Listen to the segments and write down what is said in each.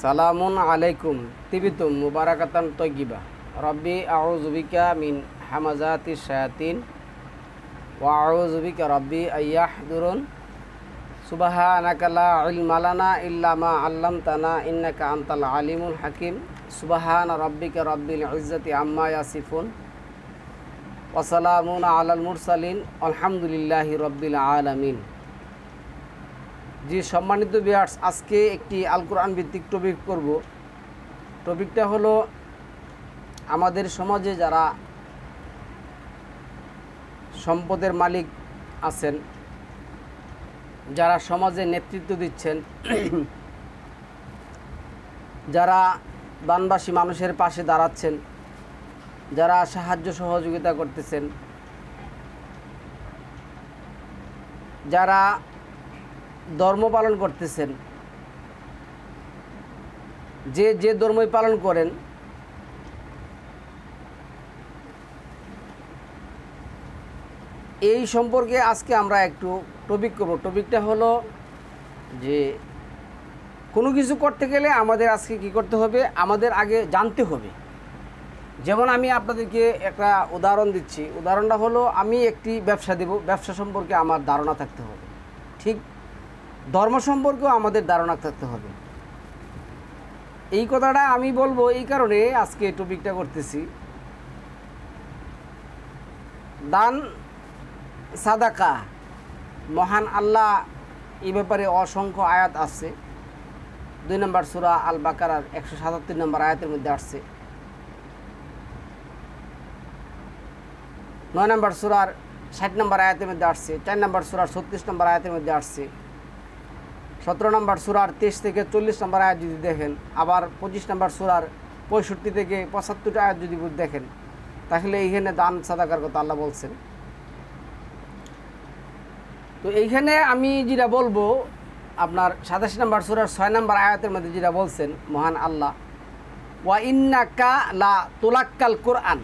সালামুন আলাইকুম তিবিতুম মুবারাকাতান তয়্যিবা রব্বি আউযু বিকা মিন হামাযাতিশ শায়াতিন ওয়া আউযু বিকা রব্বি আইয়াহদুরুন সুবহানাকা লা ইলমা লানা ইল্লা মা আল্লামতানা ইন্নাকা আনতাল আলিমুল হাকিম সুবহানা রাব্বিকা রাব্বিল ইজ্জাতি আম্মা ইয়াসিফুন ওয়া সালামুন আলাল মুরসালিন আলহামদুলিল্লাহি রাব্বিল আলামিন। জি সম্মানিত ভিউয়ার্স, আজকে একটি আল কোরআন ভিত্তিক টপিক করব। টপিকটা হলো আমাদের সমাজে যারা সম্পদের মালিক আছেন, যারা সমাজে নেতৃত্ব দিচ্ছেন, যারা দানবাসী মানুষের পাশে দাঁড়াচ্ছেন, যারা সাহায্য সহযোগিতা করতেছেন, যারা ধর্ম পালন করতেছেন, যে ধর্মই পালন করেন, এই সম্পর্কে আজকে আমরা একটু টপিক করব। টপিকটা হলো যে কোনো কিছু করতে গেলে আমাদের আজকে কি করতে হবে, আমাদের আগে জানতে হবে। যেমন আমি আপনাদেরকে একটা উদাহরণ দিচ্ছি। উদাহরণটা হলো, আমি একটি ব্যবসা দেব, ব্যবসা সম্পর্কে আমার ধারণা থাকতে হবে। ঠিক ধর্ম সম্পর্কেও আমাদের ধারণা থাকতে হবে। এই কথাটা আমি বলবো এই কারণে আজকে টপিকটা করতেছি। দান সাদাকা, মহান আল্লাহ এই ব্যাপারে অসংখ্য আয়াত আছে। 2 নম্বর সূরা আল বাকারার 177 নম্বর আয়াতের মধ্যে আসছে। 9 নম্বর সূরার 60 নম্বর আয়াতের মধ্যে আসছে। 4 নম্বর সূরার 36 নম্বর আয়াতের মধ্যে আসছে। 17 নম্বর সূরার 23 থেকে 40 নম্বর আয়াত যদি দেখেন, আবার 25 নম্বর সূরার 65 থেকে 75 আয়াত যদি দেখেন, তাহলে এইখানে দান সাদাকার কথা আল্লাহ বলছেন। তো এইখানে আমি যেটা বলবো, আপনার 27 নম্বর সূরার 6 নম্বর আয়াতের মধ্যে যেটা বলছেন মহান আল্লাহ, ওয়া ইন্নাকা লা তুলাক্কাল কুরআন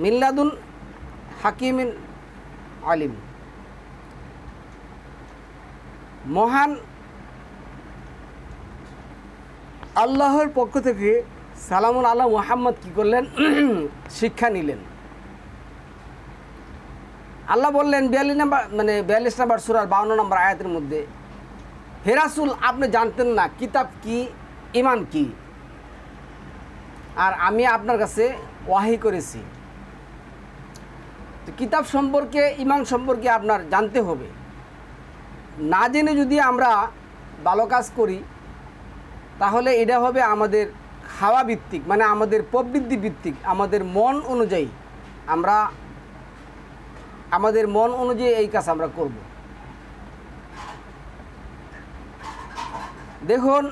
মিল্লাদুন হাকিমিন আলিম। মহান আল্লাহর পক্ষ থেকে সালামুন আল্লাহ মুহাম্মদ কি করলেন, শিক্ষা নিলেন। আল্লাহ বললেন 42 নম্বর সূরার 52 নম্বর আয়াতের মধ্যে, হে রাসূল, আপনি জানতেন না কিতাব কি, ঈমান কি, আর আমি আপনার কাছে ওয়াহি করেছি। তো কিতাব সম্পর্কে, ঈমান সম্পর্কে আপনার জানতে হবে। না জেনে যদি আমরা ভালো কাজ করি, তাহলে এটা হবে আমাদের হাওয়া ভিত্তিক, মানে আমাদের প্রবৃত্তি ভিত্তিক, আমাদের মন অনুযায়ী এই কাজ আমরা করব। দেখুন,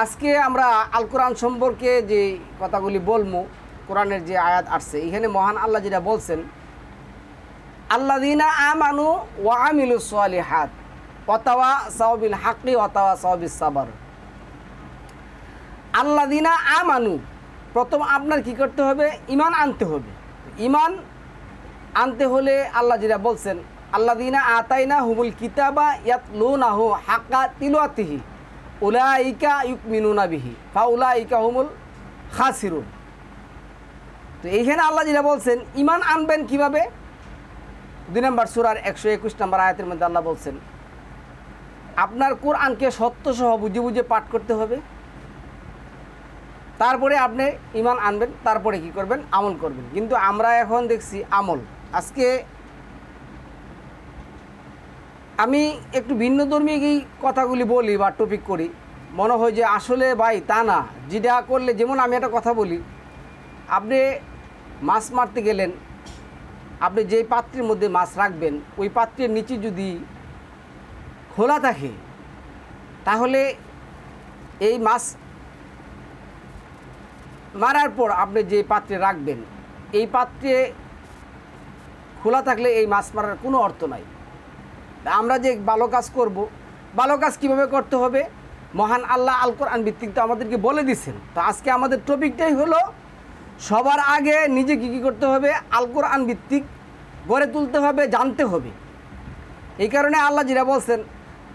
আজকে আমরা আল কোরআন সম্পর্কে যে কথাগুলি বলবো, কোরআনের যে আয়াত আসছে, এখানে মহান আল্লাহ যেটা বলছেন, আল্লাযীনা আমানু ওয়া আমিলুস সালিহাত ওয়া তাওয়াসাউ বিল হাক্কি ওয়া তাওয়াসাউ বিস সাবর। আল্লাযীনা আমানু, প্রথম আপনার কি করতে হবে, ঈমান আনতে হবে। ঈমান আনতে হলে আল্লাহ যেটা বলছেন, আল্লাযীনা আতাইনাহুমুল কিতাবা ইয়াতলুনাহু হাক্কা তিলাওয়াতিহি উলাইকা ইউমিনুনা বিহি ফাউলাইকা হুমুল খাসিরুন। তো এইখানে আল্লাহ যেটা বলছেন, ঈমান আনবেন কিভাবে, 2 নম্বর সূরার 121 নম্বর আয়াতের মধ্যে আল্লাহ বলছেন, আপনার কোরআনকে সত্য সহ বুঝে বুঝে পাঠ করতে হবে। তারপরে আপনি ঈমান আনবেন, তারপরে কি করবেন, আমল করবেন। কিন্তু আমরা এখন দেখছি আমল। আজকে আমি একটু ভিন্ন ধর্মী এই কথাগুলি বলি বা টপিক করি, মনে হয় যে আসলে ভাই তা না। যেটা করলে, যেমন আমি একটা কথা বলি, আপনি মাছ মারতে গেলেন, আপনি যেই পাত্রের মধ্যে মাছ রাখবেন, ওই পাত্রের নিচে যদি খোলা থাকে, তাহলে এই মাছ মারার পর আপনি যে পাত্রে রাখবেন, এই পাত্রে খোলা থাকলে এই মাছ মারার কোনো অর্থ নাই। আমরা যে ভালো কাজ করব, ভালো কাজ কীভাবে করতে হবে, মহান আল্লাহ আল কোরআন ভিত্তিক তো আমাদেরকে বলে দিচ্ছেন। তো আজকে আমাদের টপিকটাই হলো, সবার আগে নিজে কী করতে হবে, আল কোরআন ভিত্তিক গড়ে তুলতে হবে, জানতে হবে। এই কারণে আল্লাহ যেটা বলছেন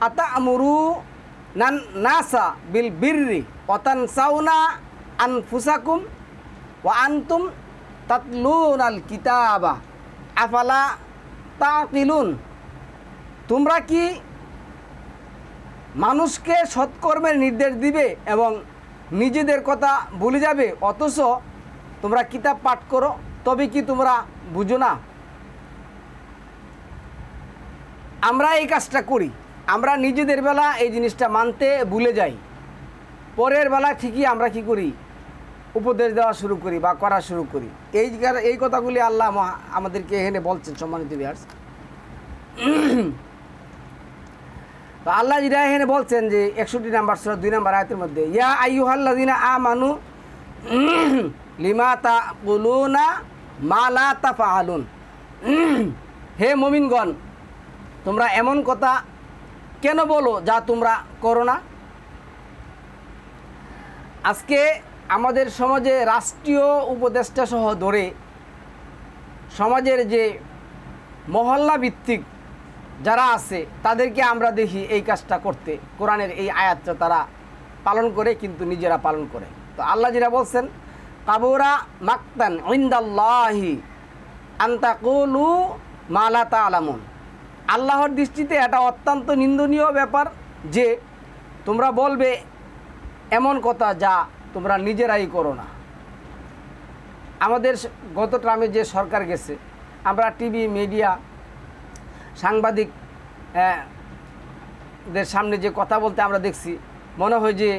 আতা আমরু নাসা বিল বিররি ওয়াতানসাউনা আনফুসাকুম ওয়া আনতুম তাতলুনাল কিতাবা আফালা তাকিলুন। তোমরা কি মানুষকে সৎকর্মের নির্দেশ দিবে এবং নিজেদের কথা ভুলে যাবে, অথচ তোমরা কিতাব পাঠ করো, তবে কি তোমরা বুঝো না? আমরা এই কাজটা করি, আমরা নিজেদের বেলা এই জিনিসটা মানতে ভুলে যাই, পরের বেলা ঠিকই আমরা কি করি, উপদেশ দেওয়া শুরু করি বা করা শুরু করি। এই কথাগুলি আল্লাহ আমাদেরকে এখানে বলছেন। সম্মানিত ভিউয়ার্স, তো আল্লাহ যেটা এখানে বলছেন যে 61 নম্বর সূরা 2 নম্বর আয়াতের মধ্যে, ইয়া আইয়ুহাল্লাযিনা আমানু লিমা তাকুলুনা মা লা তাফআলুন। হে মুমিনগণ, তোমরা এমন কথা কেন বলো যা তোমরা করো না? আজকে আমাদের সমাজে রাষ্ট্রীয় উপদেষ্টা সহ ধরে সমাজের যে মহল্লা ভিত্তিক যারা আছে তাদেরকে আমরা দেখি এই কাজটা করতে, কোরআনের এই আয়াতটা তারা পালন করে কিন্তু নিজেরা পালন করে। তো আল্লাহ যেটা বলছেন কাবুরা মাকতান ইনদাল্লাহি আন তাকুলু মা লা তা'লামুন। আল্লাহর দৃষ্টিতে এটা অত্যন্ত নিন্দনীয় ব্যাপার যে তোমরা বলবে এমন কথা যা তোমরা নিজেরাই করো না। আমাদের গত ট্রামে যে সরকার গেছে, আমরা টিভি মিডিয়া সাংবাদিক দের সামনে যে কথা বলতে আমরা দেখছি, মনে হয় যে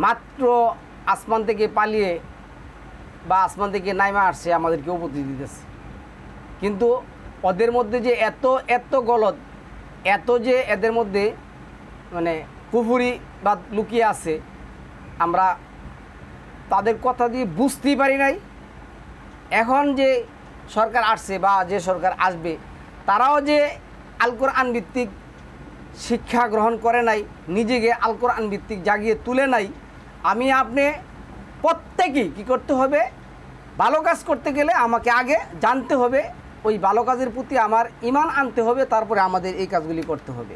মাত্র আসমান থেকে পালিয়ে বা আসমান থেকে নাইমা আসছে আমাদেরকে উপদেশ দিতেছে। কিন্তু ওদের মধ্যে যে এত গলদ, এত যে এদের মধ্যে মানে কুফুরি বা লুকিয়ে আছে, আমরা তাদের কথা দিয়ে বুঝতেই পারি নাই। এখন যে সরকার আসছে বা যে সরকার আসবে, তারাও যে আল কোরআন ভিত্তিক শিক্ষা গ্রহণ করে নাই, নিজেকে আল কোরআন ভিত্তিক জাগিয়ে তুলে নাই। আমি আপনি প্রত্যেকেই কী করতে হবে, ভালো কাজ করতে গেলে আমাকে আগে জানতে হবে, ওই ভালো কাজের প্রতি আমার ঈমান আনতে হবে, তারপরে আমাদের এই কাজগুলি করতে হবে।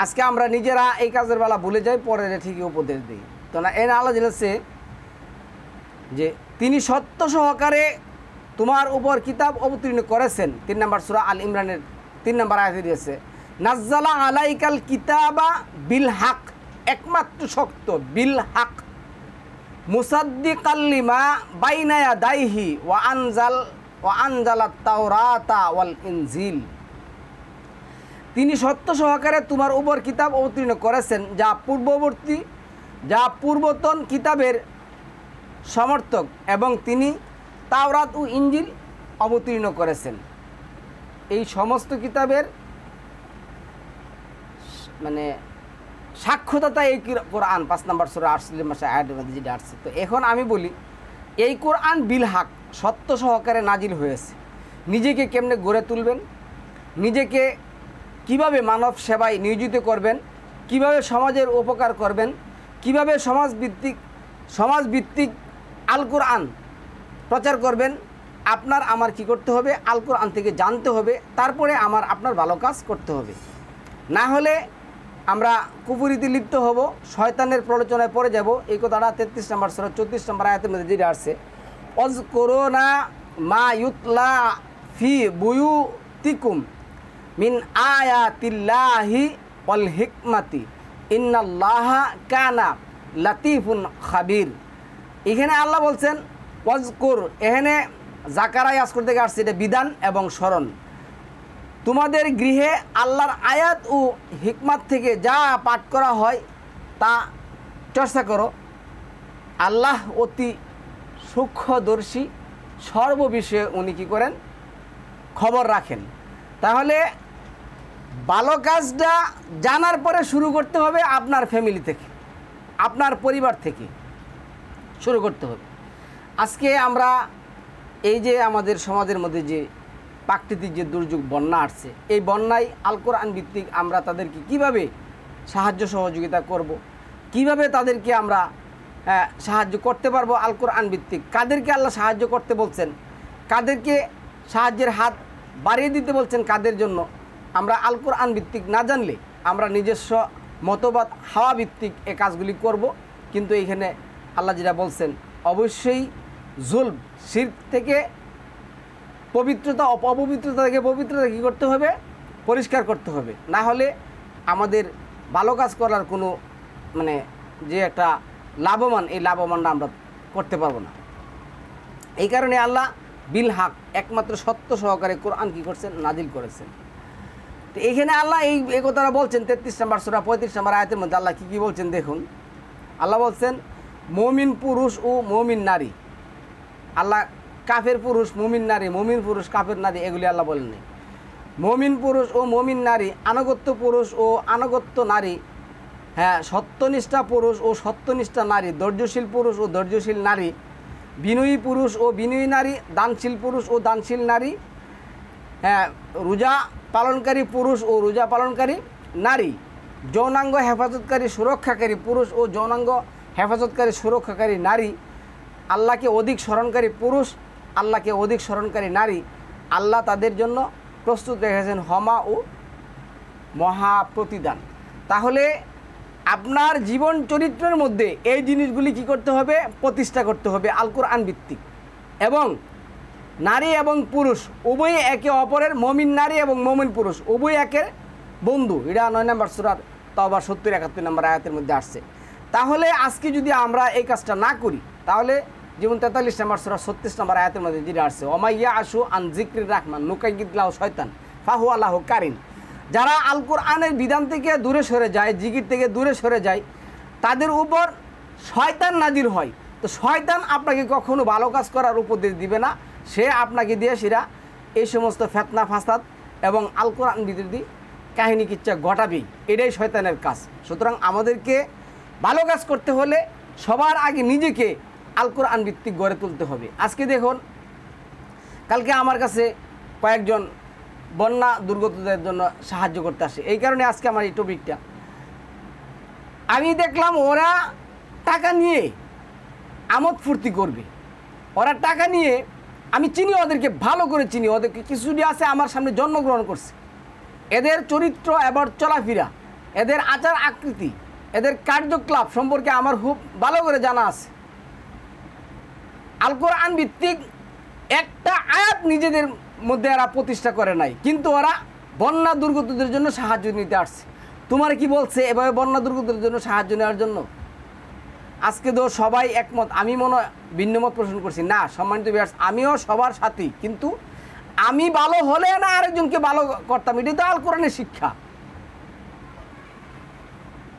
আজকে আমরা নিজেরা এই কাজের বেলা ভুলে যাই, পরে ঠিকই উপদেশ দিই। তো না, এর আল্লাহ জেনেছে যে তিনি সত্য সহকারে তোমার উপর কিতাব অবতীর্ণ করেছেন। 3 নম্বর সূরা আল ইমরানের 3 নম্বর আয়াতে দিয়েছে নাজ্জালা আলাইকাল কিতাবা বিল হক, একমাত্র সত্য, বিল হক মুসাদ্দিকাল লিমা বাইনা ইয়াদাইহি ওয়া আনজালাত তাওরাতা ওয়াল ইনজিল। তিনি সত্য সহকারে তোমার উপর কিতাব অবতীর্ণ করেছেন যা পূর্বতন কিতাবের সমর্থক, এবং তিনি তাওরাত ও ইনজিল অবতীর্ণ করেছেন। এই সমস্ত কিতাবের মানে সাক্ষ্যদাতা এই কোরআন। 5 নম্বর সূরা 48 মাসে আয়াতের মধ্যে যেটা আসছে। তো এখন আমি বলি, এই কোরআন বিল হক, সত্য সহকারে নাজিল হয়েছে। নিজেকে কেমনে গড়ে তুলবেন, নিজেকে কিভাবে মানব সেবায় নিয়োজিত করবেন, কিভাবে সমাজের উপকার করবেন, কিভাবে সমাজভিত্তিক আল কোরআন প্রচার করবেন, আপনার আমার কি করতে হবে, আল কোরআন থেকে জানতে হবে, তারপরে আপনার ভালো কাজ করতে হবে। না হলে আমরা কুফরিতে লিপ্ত হব, শয়তানের প্ররোচনায় পড়ে যাব। এই কথাটা 33 নম্বর সূরা 34 নম্বর আয়াতের মধ্যে যেটা আসছে ওয়াজকুরুনা মা ইউতলা ফি বুয়ুতিকুম মিন আয়াতিল্লাহি ওয়াল হিকমাতি ইন্নাল্লাহা কানা লাতিফুন খাবির। এখানে আল্লাহ বলছেন ওয়াজকুর, এখানে জাকারায় আজকুর থেকে আসছে, এটা বিধান এবং স্মরণ। তোমাদের গৃহে আল্লাহর আয়াত ও হিকমাত থেকে যা পাঠ করা হয় তা চর্চা করো। আল্লাহ অতি সূক্ষ্মদর্শী, সর্ববিষয়ে উনি কী করেন, খবর রাখেন। তাহলে ভালো কাজটা জানার পরে শুরু করতে হবে, আপনার ফ্যামিলি থেকে, আপনার পরিবার থেকে শুরু করতে হবে। আজকে আমরা এই যে আমাদের সমাজের মধ্যে যে প্রাকৃতিক যে দুর্যোগ বন্যা আসছে, এই বন্যায় আল কোরআন ভিত্তিক আমরা তাদেরকে কিভাবে সাহায্য সহযোগিতা করব, কিভাবে তাদেরকে আমরা সাহায্য করতে পারবো আল কোরআন ভিত্তিক, কাদেরকে আল্লাহ সাহায্য করতে বলছেন, কাদেরকে সাহায্যের হাত বাড়িয়ে দিতে বলছেন, কাদের জন্য, আমরা আল কোরআন ভিত্তিক না জানলে আমরা নিজস্ব মতবাদ হাওয়া ভিত্তিক এই কাজগুলি করব। কিন্তু এইখানে আল্লাহ যেটা বলছেন অবশ্যই জুলম শিরক থেকে পবিত্রতা অপবিত্রতা থেকে পবিত্রতা কী করতে হবে, পরিষ্কার করতে হবে। না হলে আমাদের ভালো কাজ করার কোনো মানে যে একটা লাভবান, এই লাভবানটা আমরা করতে পারবো না। এই কারণে আল্লাহ বিল হক একমাত্র সত্য সহকারে কোরআন কী করছেন, নাজিল করেছেন। তো এইখানে আল্লাহ এই কথাটা বলছেন 33 নম্বর সূরা 35 নম্বর আয়াতের মধ্যে আল্লাহ কী বলছেন দেখুন। আল্লাহ বলছেন মুমিন পুরুষ ও মুমিন নারী। আল্লাহ কাফের পুরুষ মুমিন নারী, মুমিন পুরুষ কাফের নারী এগুলি আল্লাহ বলেন নাই। মুমিন পুরুষ ও মুমিন নারী, আনুগত্য পুরুষ ও আনুগত্য নারী, হ্যাঁ সত্যনিষ্ঠা পুরুষ ও সত্যনিষ্ঠা নারী, ধৈর্যশীল পুরুষ ও ধৈর্যশীল নারী, বিনয়ী পুরুষ ও বিনয়ী নারী, দানশীল পুরুষ ও দানশীল নারী, হ্যাঁ রোজা পালনকারী পুরুষ ও রোজা পালনকারী নারী, যৌনাঙ্গ হেফাজতকারী সুরক্ষাকারী পুরুষ ও যৌনাঙ্গ হেফাজতকারী সুরক্ষাকারী নারী, আল্লাহকে অধিক স্মরণকারী পুরুষ, আল্লাহকে অধিক স্মরণকারী নারী। আল্লাহ তাদের জন্য প্রস্তুত রেখেছেন ক্ষমা ও মহা প্রতিদান। তাহলে আপনার জীবন চরিত্রের মধ্যে এই জিনিসগুলি কি করতে হবে, প্রতিষ্ঠা করতে হবে আল কোরআন ভিত্তিক। এবং নারী এবং পুরুষ উভয়ে একে অপরের, মমিন নারী এবং মমিন পুরুষ উভয় একের বন্ধু। এটা 9 নম্বর সূরার তাওবা 70-71 নম্বর আয়াতের মধ্যে আসছে। তাহলে আজকে যদি আমরা এই কাজটা না করি তাহলে যেমন 43 নম্বর সূরা 36 নম্বর আয়াতের মধ্যে যেটা আসছে ওমাইয়া আশু আন যিকরির রাহমান নুকাইয়িদ লাহু শয়তান ফাহুয়া লাহু কারিন। যারা আল কোরআনের বিধান থেকে দূরে সরে যায়, জিকির থেকে দূরে সরে যায়, তাদের উপর শয়তান নাজির হয়। তো শয়তান আপনাকে কখনো ভালো কাজ করার উপদেশ দিবে না, সে আপনাকে দিয়ে সেরা এই সমস্ত ফিতনা ফাসাদ এবং আল কোরআন বিরোধী কাহিনী কিচ্ছা ঘটাবেই। এটাই শয়তানের কাজ। সুতরাং আমাদেরকে ভালো কাজ করতে হলে সবার আগে নিজেকে আল কোরআন ভিত্তিক গড়ে তুলতে হবে। আজকে দেখুন, কালকে আমার কাছে কয়েকজন বন্যা দুর্গতদের জন্য সাহায্য করতে আসে। এই কারণে আজকে আমার এই টপিকটা, আমি দেখলাম ওরা টাকা নিয়ে আমোদ ফুর্তি করবে। ওরা টাকা নিয়ে, আমি চিনি ওদেরকে, ভালো করে চিনি ওদেরকে, কিছুটি আছে আমার সামনে জন্মগ্রহণ করছে। এদের চরিত্র এবার চলাফেরা, এদের আচার আকৃতি, এদের কার্যকলাপ সম্পর্কে আমার খুব ভালো করে জানা আছে। আল কোরআন ভিত্তিক একটা আয়াত নিজেদের মধ্যে এরা প্রতিষ্ঠা করে নাই, কিন্তু ওরা বন্যা দুর্গতদের জন্য সাহায্য নিতে আসছে। তোমার কি বলছে এভাবে বন্যা দুর্গতদের জন্য সাহায্য নেওয়ার জন্য? আজকে তো সবাই একমত, আমি মনে ভিন্নমত পোষণ করছি না। সম্মানিত ভিউয়ার্স, আমিও সবার সাথী, কিন্তু আমি ভালো হলে না আরেকজনকে ভালো করতাম, এটাই তো আল কোরআনের শিক্ষা।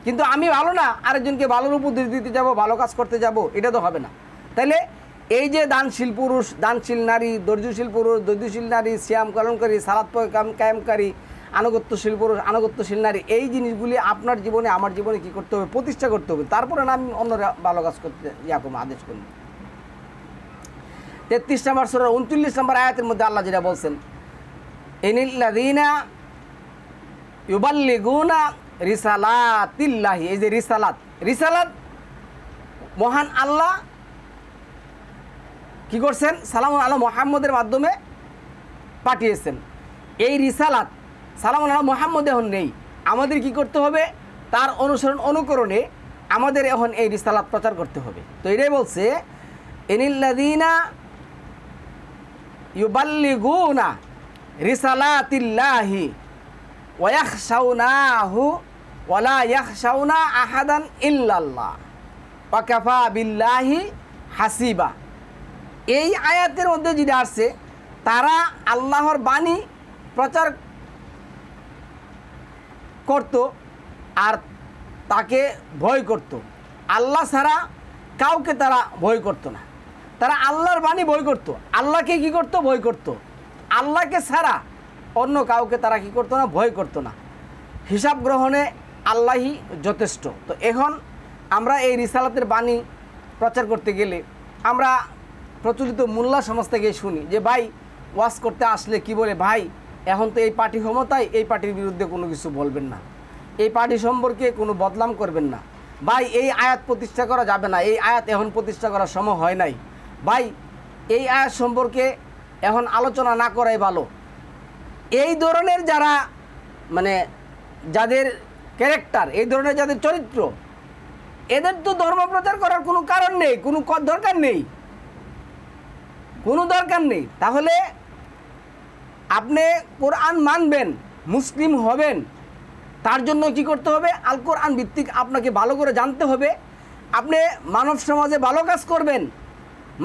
কিন্তু আমি ভালো না, আরেকজনকে ভালোর উপদেশ দিতে যাব, ভালো কাজ করতে যাব, এটা তো হবে না। তাহলে এই যে দানশীল পুরুষ, দানশীল নারী, ধৈর্যশীল পুরুষ, ধৈর্যশীল নারী, সিয়াম পালনকারী, সালাত কায়েমকারী, আনুগত্যশীল পুরুষ, আনুগত্যশীল নারী, এই জিনিসগুলি আপনার জীবনে আমার জীবনে কী করতে হবে, প্রতিষ্ঠা করতে হবে। তারপরে না আমি অন্যরা ভালো কাজ করতে আদেশ করি। 33 নম্বর সূরার 39 নম্বর আয়াতের মধ্যে আল্লাহ যেটা বলছেন, ইনিল্লাযীনা ইউবাল্লিগুনা রিসালাতিল্লাহি। এই যে রিসালাত মহান আল্লাহ কি করছেন, সালামুন আলা মুহাম্মদের মাধ্যমে পাঠিয়েছেন। এই রিসালাত সালামুন আলা মুহাম্মদ এখন নেই, আমাদের কি করতে হবে, তার অনুকরণে আমাদের এখন এই রিসালাত প্রচার করতে হবে। তো এটাই বলছে ইনিল্লাযীনা ইউবাল্লিগুনা রিসালাতিল্লাহি ওয়া ইয়াখশাউনাহু ওয়া লা ইয়াখশাউনা আহাদান ইল্লাল্লাহ ওয়া কাফা বিল্লাহি হাসিবা। এই আয়াতের মধ্যে যেটা আসছে, তারা আল্লাহর বাণী প্রচার করত আর তাকে ভয় করত। আল্লাহ ছাড়া কাউকে তারা ভয় করত না। তারা আল্লাহর বাণী ভয় করত, আল্লাহকে কি করত, ভয় করত। আল্লাহকে ছাড়া অন্য কাউকে তারা কি করতো না, ভয় করতো না। হিসাব গ্রহণে আল্লাহই যথেষ্ট। তো এখন আমরা এই রিসালাতের বাণী প্রচার করতে গেলে আমরা প্রচলিত মোল্লা সমাজ থেকে শুনি যে ভাই ওয়াজ করতে আসলে কি বলে, ভাই এখন তো এই পার্টি ক্ষমতায়, এই পার্টির বিরুদ্ধে কোনো কিছু বলবেন না, এই পার্টি সম্পর্কে কোনো বদনাম করবেন না, ভাই এই আয়াত প্রতিষ্ঠা করা যাবে না, এই আয়াত এখন প্রতিষ্ঠা করার সময় হয় নাই, ভাই এই আয়াত সম্পর্কে এখন আলোচনা না করাই ভালো। এই ধরনের যারা মানে যাদের ক্যারেক্টার, এই ধরনের যাদের চরিত্র, এদের তো ধর্ম প্রচার করার কোনো কারণ নেই, কোনো দরকার নেই, কোনো দরকার নেই। তাহলে আপনি কোরআন মানবেন, মুসলিম হবেন, তার জন্য কি করতে হবে? আল কোরআন ভিত্তিক আপনাকে ভালো করে জানতে হবে। আপনি মানব সমাজে ভালো কাজ করবেন,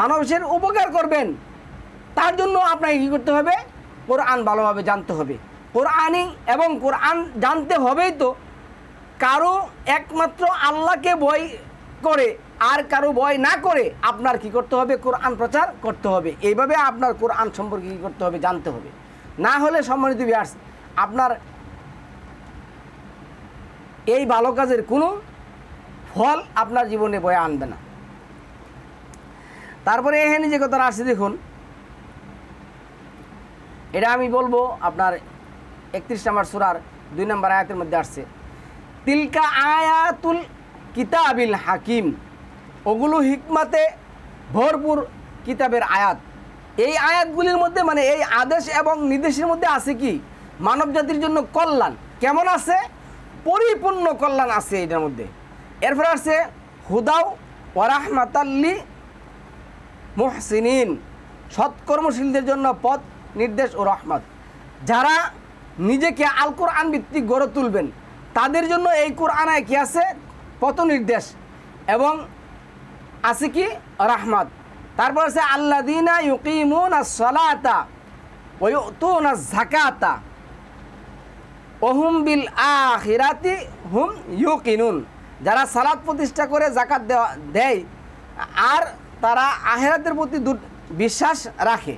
মানুষের উপকার করবেন, তার জন্য আপনাকে কী করতে হবে? কোরআন ভালোভাবে জানতে হবে। কোরআনই এবং কোরআন জানতে হবেই তো কারো একমাত্র আল্লাহকে ভয় করে আর কারো ভয় না করে আপনার কি করতে হবে? কোরআন প্রচার করতে হবে। এইভাবে আপনার কোরআন সম্পর্কে কী করতে হবে? জানতে হবে। না হলে সম্মানিত ভিউয়ার্স, আপনার এই ভালো কাজের কোনো ফল আপনার জীবনে বয়ে আনবে না। তারপরে এখানে যে কথাটা আসছে দেখুন, এটা আমি বলবো আপনার 31 নম্বর সূরার 2 নম্বর আয়াতের মধ্যে আসছে, তিলকা আয়াতুল কিতাবিল হাকিম, ওগুলো হিকমতে ভরপুর কিতাবের আয়াত। এই আয়াতগুলির মধ্যে মানে এই আদেশ এবং নির্দেশের মধ্যে আছে কি? মানব জাতির জন্য কল্যাণ। কেমন আছে? পরিপূর্ণ কল্যাণ আছে এটার মধ্যে। এরপরে আছে হুদাও ওয়া রাহমাতাল্লি মুহসিনিন, সৎকর্মশীলদের জন্য পথ নির্দেশ ও রহমত। যারা নিজেকে আল কোরআন ভিত্তিক গড়ে তুলবেন তাদের জন্য এই কোরআনে কি আছে? পথ নির্দেশ এবং আছে কি? রহমত। তারপর আছে আল্লাযীনা ইউকিমুনাস সালাতা ওয়া ইউতুনাজ যাকাতা ওয়া হুম বিল আখিরাতি হুম ইউকিনুন, যারা সালাত প্রতিষ্ঠা করে যাকাত দেয় আর তারা আখিরাতের প্রতি বিশ্বাস রাখে।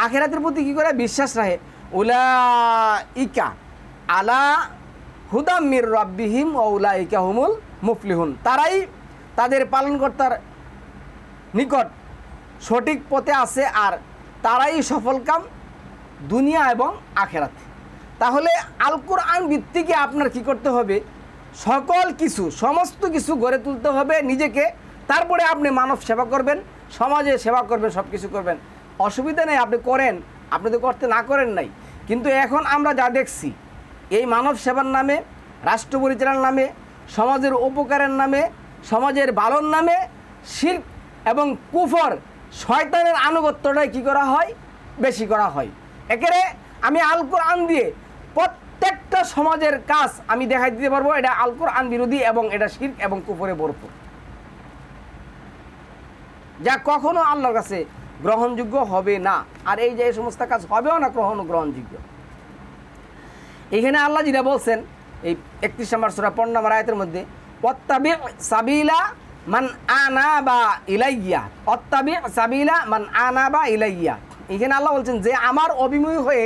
আখিরাতের প্রতি কী করে? বিশ্বাস রাখে। উলাইকা আলা হুদাম মির রাব্বিহিম ওয়া উলাইকা হুমুল মুফলিহুন, তারাই তাদের পালনকর্তার নিকট সঠিক পথে আছে আর তারাই সফলকাম দুনিয়া এবং আখিরাতে। তাহলে আল কোরআন ভিত্তিকে আপনার কি করতে হবে? সকল কিছু, সমস্ত কিছু গড়ে তুলতে হবে নিজেকে। তারপরে আপনি মানব সেবা করবেন, সমাজে সেবা করবেন, সব কিছু করবেন, অসুবিধা নেই, আপনি করেন, আপনি তো করতে না করেন নাই। কিন্তু এখন আমরা যা দেখছি, এই মানব সেবার নামে, রাষ্ট্র পরিচালনার নামে, সমাজের উপকারের নামে, সমাজের ভালোর নামে শিরক এবং কুফর, শয়তানের আনুগত্যটাই কি করা হয়? বেশি করা হয়। একেবারে আমি আল কোরআন দিয়ে প্রত্যেকটা সমাজের কাজ আমি দেখাই দিতে পারবো এটা আল কোরআন বিরোধী এবং এটা শিরক এবং কুফরে ভরপুর, যা কখনো আল্লাহর কাছে গ্রহণযোগ্য হবে না। আর এই যে এই সমস্ত কাজ হবেও না কখনো গ্রহণযোগ্য। এখানে আল্লাহ যেটা বলছেন এই 31 নম্বর সূরা 15 নম্বর আয়াতের মধ্যে, ওয়াত্তাবি সাবিলা মান আনাবা ইলাইয়া, ওয়াত্তাবি সাবিলা মান আনাবা ইলাইয়া। এখানে আল্লাহ বলছেন যে আমার অভিমুখী হয়ে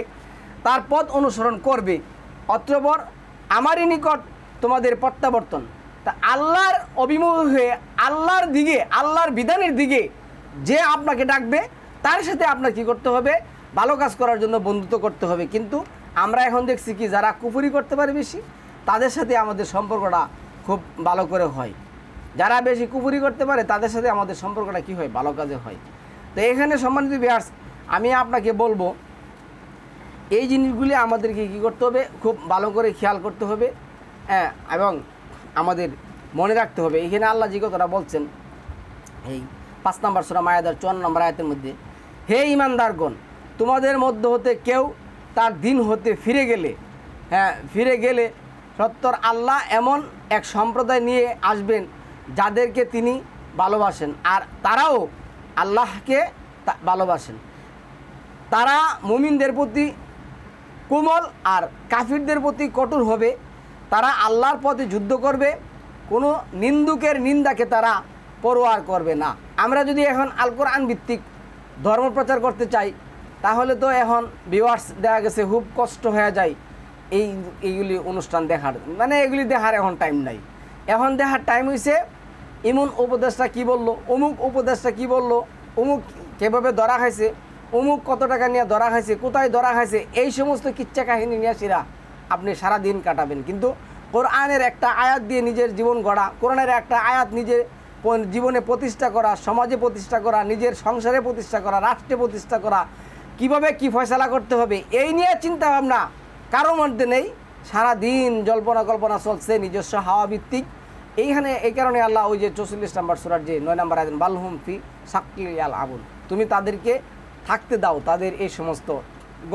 তার পথ অনুসরণ করবে, অতঃপর আমারই নিকট তোমাদের প্রত্যাবর্তন। তা আল্লাহর অভিমুখ হয়ে আল্লাহর দিকে, আল্লাহর বিধানের দিকে যে আপনাকে ডাকবে তার সাথে আপনার কি করতে হবে? ভালো কাজ করার জন্য বন্ধুত্ব করতে হবে। কিন্তু আমরা এখন দেখছি কি, যারা কুফরি করতে পারে বেশি তাদের সাথে আমাদের সম্পর্কটা খুব ভালো করে হয়, যারা বেশি কুফরি করতে পারে তাদের সাথে আমাদের সম্পর্কটা কি হয়? ভালো কাজে হয়। তো এখানে সম্মানিত ভিউয়ার্স, আমি আপনাকে বলবো এই জিনিসগুলি আমাদেরকে কী করতে হবে? খুব ভালো করে খেয়াল করতে হবে, হ্যাঁ, এবং আমাদের মনে রাখতে হবে। এখানে আল্লাহ যে কথাটা বলছেন এই 5 নম্বর সূরা মায়েদার 54 নম্বর আয়াতের মধ্যে, হে ঈমানদারগণ, তোমাদের মধ্য হতে কেউ তার দিন হতে ফিরে গেলে সত্তর আল্লাহ এমন এক সম্প্রদায় নিয়ে আসবেন যাদেরকে তিনি ভালোবাসেন আর তারাও আল্লাহকে ভালোবাসেন। তারা মুমিনদের প্রতি কোমল আর কাফিরদের প্রতি কঠোর হবে। তারা আল্লাহর পথে যুদ্ধ করবে, কোনো নিন্দুকের নিন্দাকে তারা পরোয়া করবে না। আমরা যদি এখন আল কোরআন ভিত্তিক ধর্ম প্রচার করতে চাই তাহলে তো এখন ভিউয়ার্স দেখা গেছে খুব কষ্ট হয়ে যায় এইগুলি অনুষ্ঠান দেখার, মানে এগুলি দেখার এখন টাইম নাই। এখন দেখার টাইম হয়েছে এমন উপদেশটা কি বলল, অমুক উপদেশটা কি বলল, অমুক কীভাবে ধরা খাইছে, অমুক কত টাকা নিয়ে ধরা খাইছে, কোথায় ধরা খাইছে, এই সমস্ত কিচ্ছা কাহিনী নিয়ে সেরা আপনি সারা দিন কাটাবেন। কিন্তু কোরআনের একটা আয়াত দিয়ে নিজের জীবন গড়া, কোরআনের একটা আয়াত নিজের জীবনে প্রতিষ্ঠা করা, সমাজে প্রতিষ্ঠা করা, নিজের সংসারে প্রতিষ্ঠা করা, রাষ্ট্রে প্রতিষ্ঠা করা, কিভাবে কি ফয়সালা করতে হবে এই নিয়ে চিন্তা ভাবনা কারোর মধ্যে নেই। সারাদিন জল্পনা কল্পনা চলছে নিজস্ব হাওয়া ভিত্তিক। এই কারণে আল্লাহ ওই যে 44 নম্বর সূরার যে 9 নম্বর আয়াত, বালহুম ফি শাক্কিল আবুন, তুমি তাদেরকে থাকতে দাও, তাদের এই সমস্ত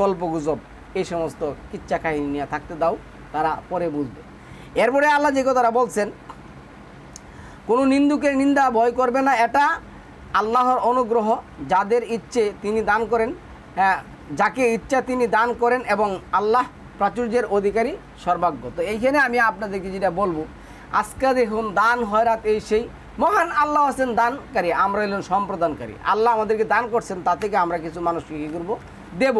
গল্প গুজব, এই সমস্ত কিচ্ছা কাহিনী নিয়ে থাকতে দাও, তারা পরে বুঝবে। এরপরে আল্লাহ যে কথাটা বলছেন, কোনো নিন্দুকের নিন্দা ভয় করবে না, এটা আল্লাহর অনুগ্রহ, যাদের ইচ্ছে তিনি দান করেন, যাকে ইচ্ছা তিনি দান করেন, এবং আল্লাহ প্রাচুর্যের অধিকারী সর্বাজ্ঞ। তো এইখানে আমি আপনাদেরকে যেটা বলবো, আজকে দেখুন দান হয়রাত এই সেই, মহান আল্লাহ আছেন দানকারী, আমরা এলেন সম্প্রদানকারী। আল্লাহ আমাদেরকে দান করছেন, তা থেকে আমরা কিছু মানুষকে কী করবো, দেব,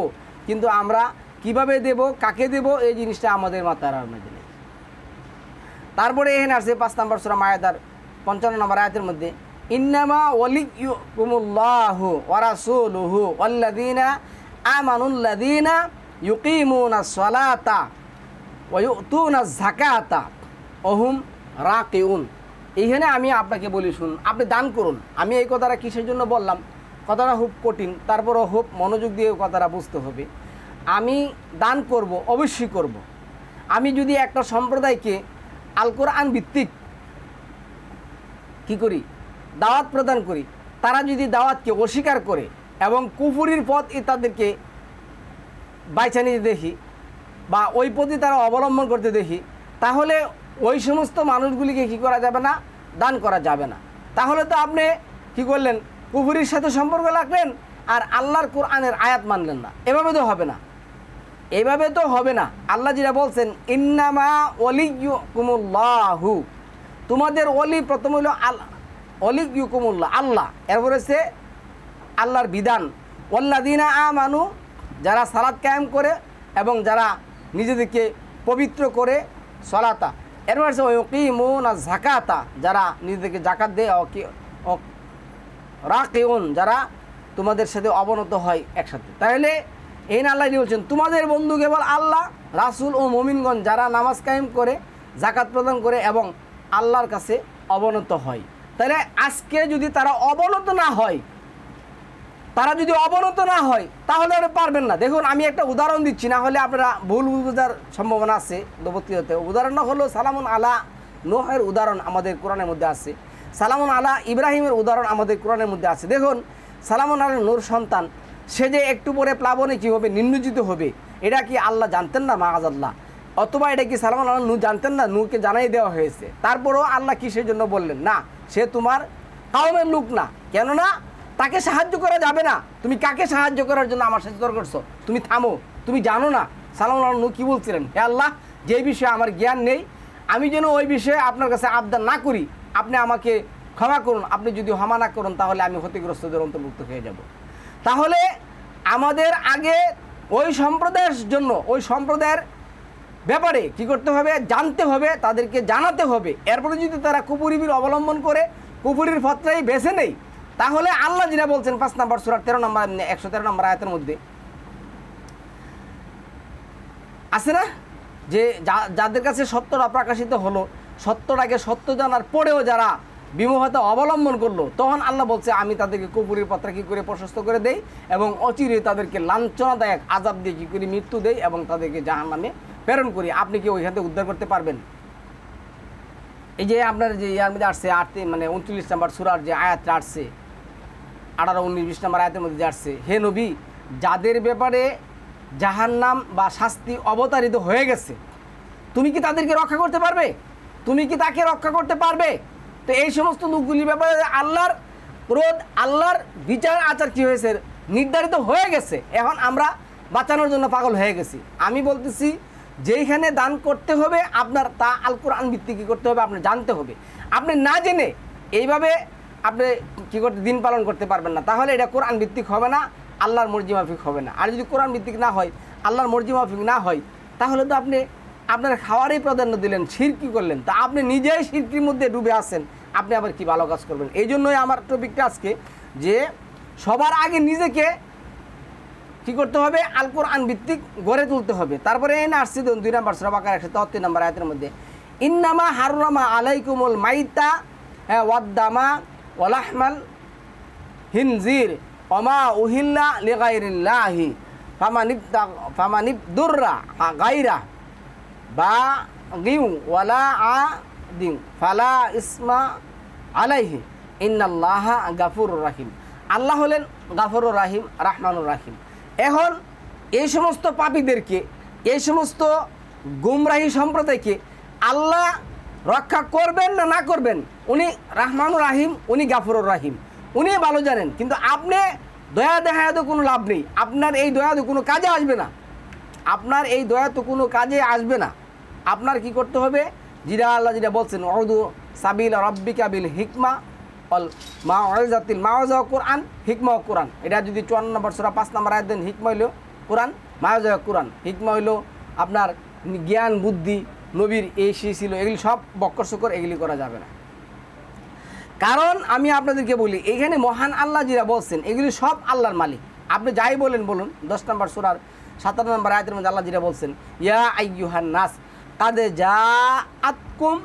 কিন্তু আমরা কিভাবে দেব, কাকে দেব, এই জিনিসটা আমাদের মাথার আর মাঝে নেই। তারপরে এখানে আসছে 5 নম্বর সূরা মায়েদার 55 নম্বর আয়াতের মধ্যে, ইন্নামা ওয়ালিয়ুকুমুল্লাহু ওয়া রাসূলুহু ওয়াল্লাযীনা আমানুল্লাযীনা ইউকিমুনাস সালাতা ওয়া ইউতুনাজ যাকাতা ওয়া হুম রাকিউন। এইখানে আমি আপনাকে বলি, শুনুন, আপনি দান করুন। আমি এই কথাটা কিসের জন্য বললাম, কথাটা খুব কঠিন, তারপরও খুব মনোযোগ দিয়ে কথাটা বুঝতে হবে। আমি দান করব, অবশ্যই করব। আমি যদি একটা সম্প্রদায়কে আল কোরআন ভিত্তিক কী করি, দাওয়াত প্রদান করি, তারা যদি দাওয়াতকে অস্বীকার করে এবং কুফরির পথ তাদেরকে বাইছা নিতে দেখি, বা ওই পথে তারা অবলম্বন করতে দেখি, তাহলে ওই সমস্ত মানুষগুলিকে কী করা যাবে না, দান করা যাবে না। তাহলে তো আপনি কি করলেন, কুফরির সাথে সম্পর্ক রাখলেন আর আল্লাহর কোরআনের আয়াত মানলেন না। এভাবে তো হবে না, এভাবে তো হবে না। আল্লাহ যেটা বলছেন, ইন্নামা ওয়ালিয়ুকুমুল্লাহু, তোমাদের ওলি প্রথম হলো ওয়ালিয়ুকুমুল্লাহ, আল্লাহ, এরপরে সে আল্লাহর বিধান, ওয়াল্লাযীনা আমানু, যারা সালাত কায়েম করে এবং যারা নিজেদেরকে পবিত্র করে, সলাতা, এরপর হচ্ছে ওয়াকিমুনাজ যাকাতা, যারা নিজেদেরকে যাকাত দেয়, রাকিউন, যারা তোমাদের সাথে অবনত হয় একসাথে। তাহলে এই আল্লাহ বলছেন, তোমাদের বন্ধু কেবল আল্লাহ, রাসূল ও মুমিনগণ, যারা নামাজ কায়েম করে, যাকাত প্রদান করে এবং আল্লাহর কাছে অবনত হয়। তাহলে আজকে যদি তারা অবনত না হয়, তাহলে আর পারবেন না। দেখুন, আমি একটা উদাহরণ দিচ্ছি, না হলে আপনারা ভুল বোঝার সম্ভাবনা আছে দবতীয়তে। উদাহরণ হলো সালামুন আলা নূহের উদাহরণ আমাদের কোরআনের মধ্যে আছে, সালামুন আলা ইব্রাহিমের উদাহরণ আমাদের কোরআনের মধ্যে আছে। দেখুন, সালামুন আলা নূর সন্তান, সে যে একটু পরে প্লাবনে কী হবে, নিম্নজিত হবে, এটা কি আল্লাহ জানতেন না? মাআযাল্লাহ। অথবা এটা কি সালামুন আলা নূহ জানতেন না? নূহকে জানাই দেওয়া হয়েছে। তারপরেও আল্লাহ কিসের জন্য বললেন না, সে তোমার কওমের লোক না, কেননা তাকে সাহায্য করা যাবে না। তুমি কাকে সাহায্য করার জন্য আমার সাথে তর্ক করছো? তুমি থামো, তুমি জানো না সালামুন আলা নূহ কী বলছিলেন? হে আল্লাহ, যে বিষয়ে আমার জ্ঞান নেই, আমি যেন ওই বিষয়ে আপনার কাছে আবদার না করি, আপনি আমাকে ক্ষমা করুন। আপনি যদি ক্ষমা না করুন, তাহলে আমি ক্ষতিগ্রস্তদের অন্তর্ভুক্ত হয়ে যাব। তাহলে আমাদের আগে ওই সম্প্রদায়ের জন্য, ওই সম্প্রদায়ের ব্যাপারে কি করতে হবে, জানতে হবে, তাদেরকে জানাতে হবে। এরপরে যদি তারা কুফরির অবলম্বন করে, কুফরির পথটাই বেছে নেই, তাহলে আল্লাহ যেটা বলছেন 5 নম্বর সূরা 113 নম্বর আয়াতের মধ্যে আছে না, যে যাদের কাছে সত্যটা প্রকাশিত হলো, সত্যটাকে সত্য জানার পরেও যারা বিমুখতা অবলম্বন করলো, তখন আল্লাহ বলছে, আমি তাদেরকে কুফরির পথটা কী করে প্রশস্ত করে দেই এবং অচিরে তাদেরকে লাঞ্ছনাদায়ক আযাব দিয়ে কী করে মৃত্যু দেই এবং তাদেরকে জাহান্নামে প্রেরণ করি। আপনি কি ওইখান থেকে উদ্ধার করতে পারবেন? এই যে আপনার যে ইয়ার মধ্যে আসছে 39 নম্বর সূরার যে আয়াতটা আসছে, 18, 19, 20 নম্বর আয়াতের মধ্যে যে আসছে, হে নবী, যাদের ব্যাপারে জাহান্নাম বা শাস্তি অবতারিত হয়ে গেছে, তুমি কি তাদেরকে রক্ষা করতে পারবে? তুমি কি তাকে রক্ষা করতে পারবে? তো এই সমস্ত লোকগুলির ব্যাপারে আল্লাহর ক্রোধ, আল্লাহর বিচার আচার কী হয়েছে, নির্ধারিত হয়ে গেছে। এখন আমরা বাঁচানোর জন্য পাগল হয়ে গেছি। আমি বলতেছি, যেইখানে দান করতে হবে আপনার, তা আল কোরআন ভিত্তিক কী করতে হবে, আপনার জানতে হবে। আপনি না জেনে এইভাবে আপনি কী করতে দিন পালন করতে পারবেন না, তাহলে এটা কোরআন ভিত্তিক হবে না, আল্লাহর মর্জি মাফিক হবে না। আর যদি কোরআন ভিত্তিক না হয়, আল্লাহর মর্জি মাফিক না হয়, তাহলে তো আপনি আপনার খাওয়ারই প্রাধান্য দিলেন, শিরকি করলেন, তা আপনি নিজেই শিরকির মধ্যে ডুবে আছেন, আপনি আবার কি ভালো কাজ করবেন? এই জন্যই আমার টপিকটা আজকে, যে সবার আগে নিজেকে কী করতে হবে, আল কোরআন ভিত্তিক গড়ে তুলতে হবে। তারপরে এনে আসছি 2 নম্বর সূরা বাকারা 173 নম্বর আয়াতের মধ্যে, ইন্নামা হাররামা আলাইকুমুল মাইতা ওয়াদ্দামা ওয়ালাহমাল হিনজির ওমা উহিল্লা লিগাইরিল্লাহি ফামানিবদুররা গায়রা বাগিউ ওয়ালা আদিন ফালা ইসমা আলাইহি ইন্নাল্লাহা গাফুরুর রাহিম। আল্লাহ হলেন গাফুরুর রাহিম, রাহমানুর রাহিম। এখন এই সমস্ত পাপীদেরকে, এই সমস্ত গুমরাহি সম্প্রদায়কে আল্লাহ রক্ষা করবেন না না করবেন, উনি রাহমানুর রাহিম, উনি গাফুরুর রাহিম, উনি ভালো জানেন। কিন্তু আপনি দয়া দেখায় তো কোনো লাভ নেই, আপনার এই দয়া তো কোনো কাজে আসবে না, আপনার এই দয়া তো কোনো কাজে আসবে না। আপনার কি করতে হবে? যেটা আল্লাহ যেটা বলছেন, উদু সাবিল রব্বিকা বিল হিকমা অল মাউযাতিল মাউযা কোরআন, হিকমা ও কোরআন। এটা যদি 54 নম্বর সূরা 5 নম্বর আয়াত দেন, হিকমা হইল কোরআন, মাউযা কোরআন। হিকমা হইল আপনার জ্ঞান বুদ্ধি, নবীর এই সেই ছিল, এগুলি সব বক্কর শকর এগুলি করা যাবে না। কারণ আমি আপনাদেরকে বলি, এখানে মহান আল্লাহ যেটা বলছেন এগুলি সব আল্লাহর মালিক। আপনি যাই বলেন বলুন, 10 নম্বর সূরার 57 নম্বর আয়াতের মধ্যে আল্লাহ যেটা বলছেন, ইয়া আইয়ুহান নাস কাদ জাআতকুম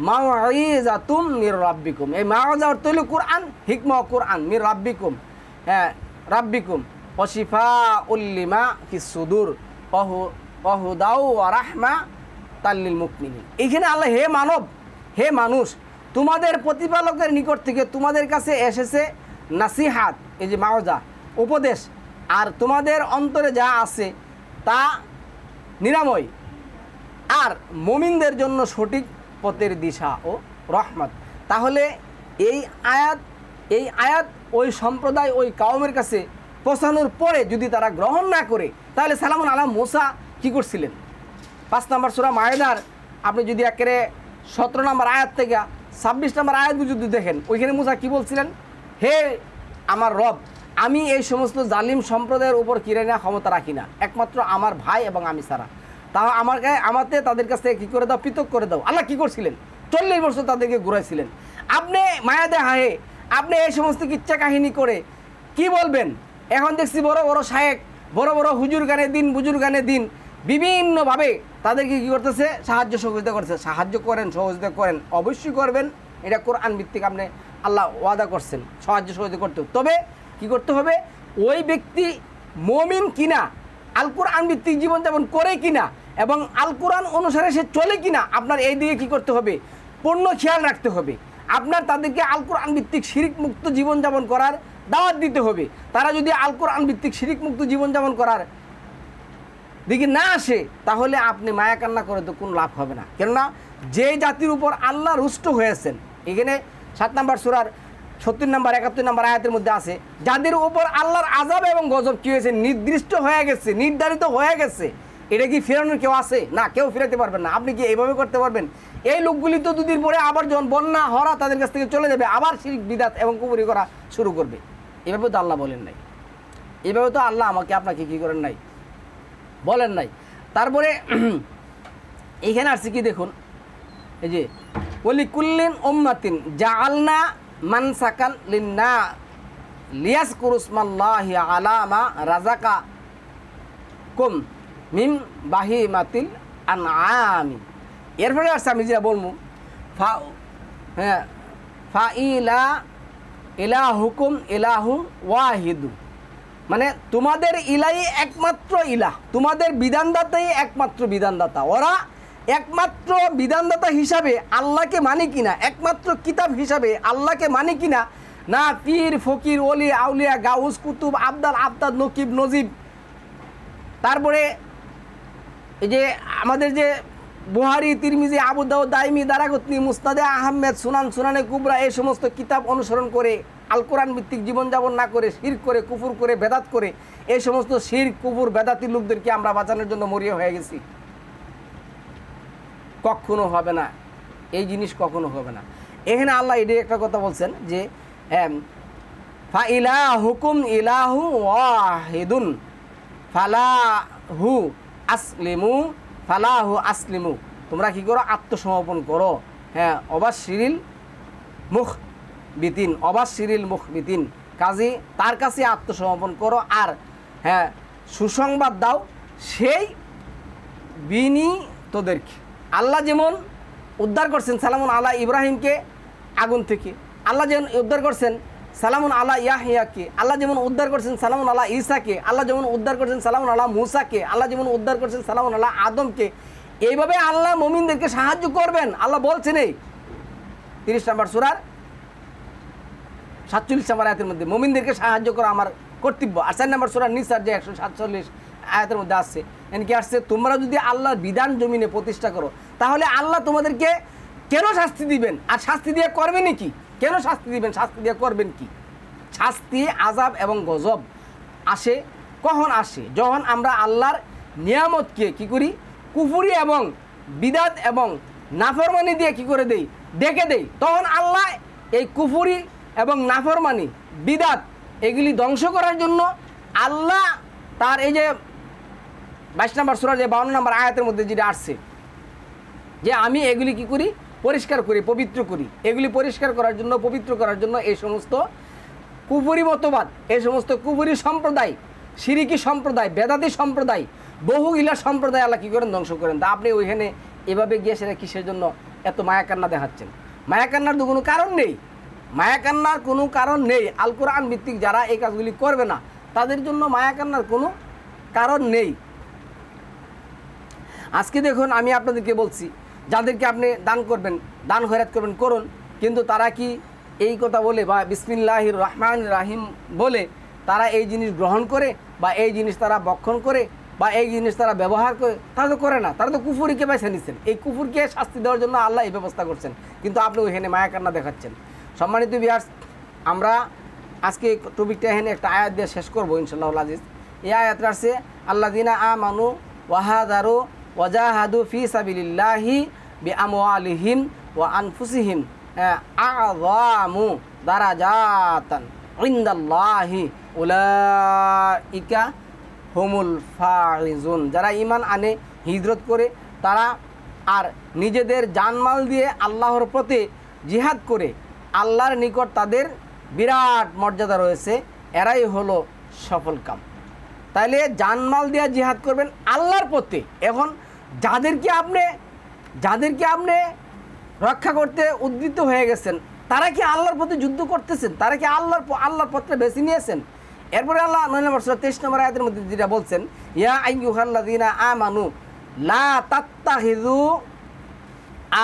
মাউইযাতুম মির রাব্বিকুম। এই মাউইযা অর্থ হলো কোরআন, হিকমা কোরআন, মির রাব্বিকুম, হ্যাঁ রাব্বিকুম, ওয়া শিফাউল লিমা ফিস সুদুর ওয়া হুদাউ ওয়া রাহমাতাল লিল মুমিনিন। এখানে আল্লাহ, হে মানব, হে মানুষ, তোমাদের প্রতিপালকের নিকট থেকে তোমাদের কাছে এসেছে নাসিহাত, এই যে মাওজা উপদেশ, আর তোমাদের অন্তরে যা আছে তা নিরাময়, আর মুমিনদের জন্য সঠিক পথের দিশা ও রহমত। তাহলে এই আয়াত ওই সম্প্রদায়, ওই কাওমের কাছে পৌঁছানোর পরে যদি তারা গ্রহণ না করে, তাহলে সালামুন আলা মুসা কী করছিলেন? 5 নম্বর সূরা মায়েদার আপনি যদি একেবারে 17 নম্বর আয়াত থেকে 26 নম্বর আয়াত যদি দেখেন, ওইখানে মুসা কি বলছিলেন? হে আমার রব, আমি এই সমস্ত জালিম সম্প্রদায়ের উপর কিনে নেওয়া ক্ষমতা রাখি না, একমাত্র আমার ভাই এবং আমি ছাড়া। তাও আমাকে তাদের কাছ থেকে কী করে দাও, পৃথক করে দাও। আল্লাহ কী করছিলেন? 40 বছর তাদেরকে ঘুরাইছিলেন। আপনি মায়াদে হাহে, আপনি এই সমস্ত কিচ্ছা কাহিনী করে কি বলবেন? এখন দেখছি বড় বড় শায়েক, বড় বড় হুজুর গানে দিন, বুজুর গানে দিন, বিভিন্নভাবে তাদেরকে কী করতেছে? সাহায্য সহযোগিতা করছে। সাহায্য করেন, সহযোগিতা করেন, অবশ্যই করবেন, এটা কোরআন ভিত্তিক আপনি আল্লাহ ওয়াদা করছেন সাহায্য সহযোগিতা করতে। তবে কি করতে হবে? ওই ব্যক্তি মুমিন কিনা, আল কোরআন ভিত্তিক জীবনযাপন করে কিনা এবং আল কোরআন অনুসারে সে চলে কিনা, আপনার এই দিকে কী করতে হবে? পূর্ণ খেয়াল রাখতে হবে। আপনার তাদেরকে আল কোরআন ভিত্তিক শিরিক মুক্ত জীবনযাপন করার দাওয়াত দিতে হবে। তারা যদি আল কোরআন ভিত্তিক শিরিক মুক্ত জীবনযাপন করার দিকে না আসে, তাহলে আপনি মায়া কান্না করে তো কোনো লাভ হবে না। কেননা যে জাতির উপর আল্লাহ রুষ্ট হয়েছেন, এখানে 7 নম্বর সূরার 70 নম্বর 71 নম্বর আয়াতের মধ্যে আছে, যাদের উপর আল্লাহর আযাব এবং গজব কী হয়েছে? নির্দিষ্ট হয়ে গেছে, নির্ধারিত হয়ে গেছে। এটা কি ফেরানোর কেউ আছে? না, কেউ ফেরাতে পারবেন না। আপনি কি এইভাবে করতে পারবেন? এই লোকগুলি তো দুদিন পরে আবার যখন বন্যা হরা তাদের কাছ থেকে চলে যাবে, আবার শিরক বিদআত এবং কুফরি করা শুরু করবে। এভাবে তো আল্লাহ বলেন নাই, এভাবে তো আল্লাহ আমাকে আপনাকে কী করেন নাই, বলেন নাই। তারপরে এইখানে আসছে কি দেখুন, এই যে ওলি কুল্লিন উম্মাতিন জাআলনা মানসাকান লিন্না লিয়াজকুরু ইসমাল্লাহি আলা মা রাযাকাকুম মিন বাহিমাতিল আনআমি। এরপরে আসছে আমি যেটা বলবো, ইলাহুকুম ইলাহু ওয়াহিদু, মানে তোমাদের ইলাই একমাত্র ইলাহ, তোমাদের বিধানদাতাই একমাত্র বিধানদাতা। ওরা একমাত্র বিধানদাতা হিসাবে আল্লাহকে মানে কিনা, একমাত্র কিতাব হিসাবে আল্লাহকে মানে কিনা, না পীর ফকির ওলি আউলিয়া গাউস কুতুব আবদাল আবদাদ নকিব নজিব, তারপরে এই যে আমাদের যে বুহারি তিরমিজি আবু দাউদ দাইমি দারাকুতনি মুস্তাদে আহমেদ সুনানে কুবরা, এই সমস্ত কিতাব অনুসরণ করে আল কোরআন ভিত্তিক জীবনযাপন না করে শিরক করে, কুফর করে, বেদাত করে, এই সমস্ত শিরক কুফর বেদাতি লোকদেরকে আমরা বাঁচানোর জন্য মরিয়া হয়ে গেছি। কখনো হবে না, এই জিনিস কখনো হবে না। এখানে আল্লাহ এটাই একটা কথা বলছেন যে ফা ইলাহুকুম ইলাহু ওয়াহিদুন ফালাহু আসলিমু ফালাহু আসলিমু, তোমরা কি করো? আত্মসমর্পণ করো। হ্যাঁ, অবাশিরিল মুখবিতিন, অবাশিরিল মুখবিতিন, কাজী তার কাছে আত্মসমর্পণ করো। আর হ্যাঁ, সুসংবাদ দাও সেই বিনীতদেরকে। আল্লাহ যেমন উদ্ধার করছেন সালামুন আলা ইব্রাহিমকে আগুন থেকে, আল্লাহ যেমন উদ্ধার করছেন সালামুন আলা ইয়াহইয়াকে, আল্লাহ যেমন উদ্ধার করছেন সালামুন আলা ঈসাকে, আল্লাহ যেমন উদ্ধার করছেন সালামুন আলা মুসাকে, আল্লাহ যেমন উদ্ধার করছেন সালামুন আলা আদমকে, এইভাবে আল্লাহ মুমিনদেরকে সাহায্য করবেন। আল্লাহ বলছেন এই 30 নম্বর সূরার 47 নম্বর আয়াতের মধ্যে মুমিনদেরকে সাহায্য করা আমার কর্তব্য। আর 4 নম্বর সূরা নিসার যে 147 আয়াতের মধ্যে আসছে, এনকি আসছে তোমরা যদি আল্লাহর বিধান জমিনে প্রতিষ্ঠা করো তাহলে আল্লাহ তোমাদেরকে কেন শাস্তি দিবেন, আর শাস্তি দিয়ে করবেন কি? কেন শাস্তি দিবেন, শাস্তি দিয়ে করবেন কি? শাস্তি, আযাব এবং গজব আসে কখন আসে? যখন আমরা আল্লাহর নিয়ামতকে কি করি? কুফরি এবং বিদাত এবং নাফরমানি দিয়ে কি করে দেই? ডেকে দেই। তখন আল্লাহ এই কুফরি এবং নাফরমানি, বিদাত এগুলি ধ্বংস করার জন্য আল্লাহ তার এই যে 22 নম্বর সূরা যে 52 নম্বর আয়াতের মধ্যে যেটা আসছে যে আমি এগুলি কি করি? পরিষ্কার করি, পবিত্র করি। এগুলি পরিষ্কার করার জন্য, পবিত্র করার জন্য এই সমস্ত কুফরি মতবাদ, এই সমস্ত কুফরি সম্প্রদায়, শিরিকি সম্প্রদায়, বেদাতি সম্প্রদায়, বহুগিলা সম্প্রদায় আল্লাহ কী করেন? ধ্বংস করেন। তা আপনি ওইখানে এভাবে গিয়ে সেটা কিসের জন্য এত মায়াকান্না দেখাচ্ছেন? মায়াকান্নার তো কোনো কারণ নেই, মায়াকান্নার কোনো কারণ নেই। আল কোরআন ভিত্তিক যারা এই কাজগুলি করবে না তাদের জন্য মায়াকান্নার কোনো কারণ নেই। আজকে দেখুন, আমি আপনাদেরকে বলছি যাদেরকে আপনি দান করবেন, দান খয়রাত করবেন, করুন, কিন্তু তারা কি এই কথা বলে বা বিসমিল্লাহির রহমানির রাহিম বলে তারা এই জিনিস গ্রহণ করে বা এই জিনিস তারা বক্ষণ করে বা এই জিনিস তারা ব্যবহার করে? তারা তো করে না, তারা তো কুফুরিকে বেছে নিচ্ছেন। এই কুফুরকে শাস্তি দেওয়ার জন্য আল্লাহ এই ব্যবস্থা করছেন, কিন্তু আপনি ওইখানে মায়াকান্না দেখাচ্ছেন। সম্মানিত ভিউয়ার্স, আমরা আজকে টপিকটা এখানে একটা আয়াত দিয়ে শেষ করবো ইনশাআল্লাহ আজিজ। এই আয়াতটা আছে আল্লাযিনা আমানু ওয়াহাদারু ওয়াজাহাদু ফি সাবিলিল্লাহি বিআমওয়ালিহিম ওয়া আনফুসিহিম আ'যামু দারাজাতান ইনদাল্লাহি উলাইকা হুমুল ফাইজুন। যারা ঈমান আনে, হিজরত করে, তারা আর নিজেদের জানমাল দিয়ে আল্লাহর পথে জিহাদ করে আল্লাহর নিকট তাদের বিরাট মর্যাদা রয়েছে, এরাই হলো সফল কাম। তাইলে জানমাল দিয়ে জিহাদ করবেন আল্লাহর পথে। এখন যাদেরকে আপনি রক্ষা করতে উদ্যত হয়ে গেছেন, তারা কি আল্লাহর পথে যুদ্ধ করতেছেন? তারা কি আল্লাহর পথে বেছে নিয়েছেন? এরপরে আল্লাহ 9 নম্বর সূরা 23 নম্বর আয়াতের মধ্যে যেটা বলছেন, ইয়া আইয়ুহাল্লাযীনা আমানু লা তাত্তাখিযু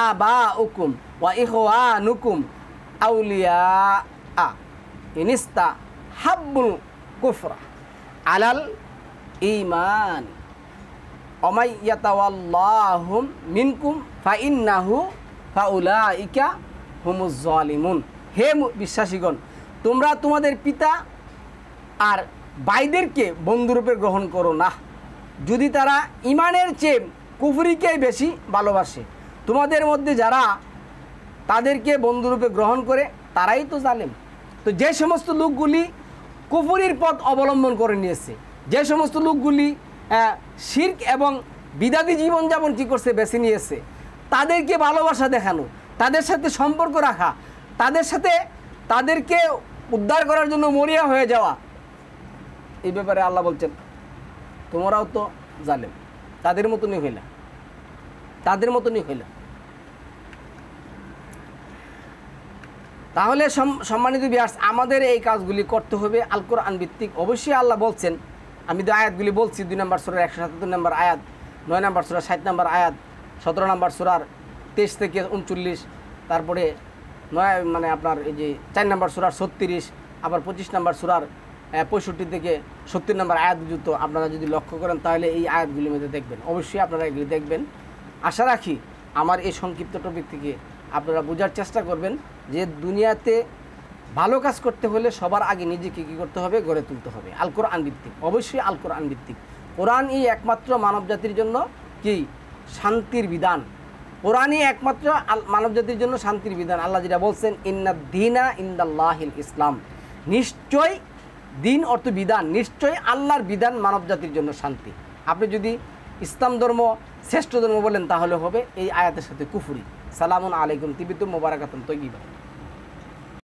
আবাউকুম ওয়া ইখওয়ানুকুম আউলিয়া ইনিস্তা হাব্বুল কুফরা আলাল ঈমান ওমাই ইয়াতাওয়াল্লাহুম মিনকুম ফাইন্নাহু ফাউলাইকা হুমুজ জালিমুন। হে বিশ্বাসীগণ, তোমরা তোমাদের পিতা আর ভাইদেরকে বন্ধুরূপে গ্রহণ করো না, যদি তারা ইমানের চেয়ে কুফরিকেই বেশি ভালোবাসে। তোমাদের মধ্যে যারা তাদেরকে বন্ধুরূপে গ্রহণ করে তারাই তো জালেম। তো যে সমস্ত লোকগুলি কুফরির পথ অবলম্বন করে নিয়েছে, যে সমস্ত লোকগুলি শিরক এবং বিদাতি জীবনযাপন কী করছে? বেছে নিয়েছে, তাদেরকে ভালোবাসা দেখানো, তাদের সাথে সম্পর্ক রাখা, তাদেরকে উদ্ধার করার জন্য মরিয়া হয়ে যাওয়া, এই ব্যাপারে আল্লাহ বলছেন তোমরাও তো জালেম, তাদের মতনই হইলা। তাহলে সম্মানিত ভিউয়ার্স, আমাদের এই কাজগুলি করতে হবে আল কোরআন ভিত্তিক। অবশ্যই আল্লাহ বলছেন, আমি তো আয়াতগুলি বলছি, 2 নম্বর সূরার 177 নম্বর আয়াত, 9 নম্বর সূরার 60 নম্বর আয়াত, 17 নম্বর সূরার 23 থেকে 39, তারপরে আপনার এই যে 4 নম্বর সূরার 36, আবার 25 নম্বর সূরার 65 থেকে 70 নম্বর আয়াত যুক্ত। আপনারা যদি লক্ষ্য করেন তাহলে এই আয়াতগুলির মধ্যে দেখবেন, অবশ্যই আপনারা এগুলি দেখবেন। আশা রাখি আমার এই সংক্ষিপ্ত টপিক থেকে আপনারা বোঝার চেষ্টা করবেন যে দুনিয়াতে ভালো কাজ করতে হলে সবার আগে নিজেকে কী করতে হবে? গড়ে তুলতে হবে আল কোরআন ভিত্তিক। অবশ্যই আল কোরআন ভিত্তিক। কোরআনই একমাত্র মানব জাতির জন্য কি শান্তির বিধান। কোরআনই একমাত্র মানব জাতির জন্য শান্তির বিধান। আল্লাহ যেটা বলছেন, ইন্নাদ দীনা ইনদাল্লাহিল ইসলাম, নিশ্চয় দিন অর্থ বিধান, নিশ্চয় আল্লাহর বিধান মানব জাতির জন্য শান্তি। আপনি যদি ইসলাম ধর্ম শ্রেষ্ঠ ধর্ম বলেন তাহলে হবে এই আয়াতের সাথে কুফরি। সালামুন আলাইকুম তিবিতুম মুবারাকাতুন তৈয়িবা।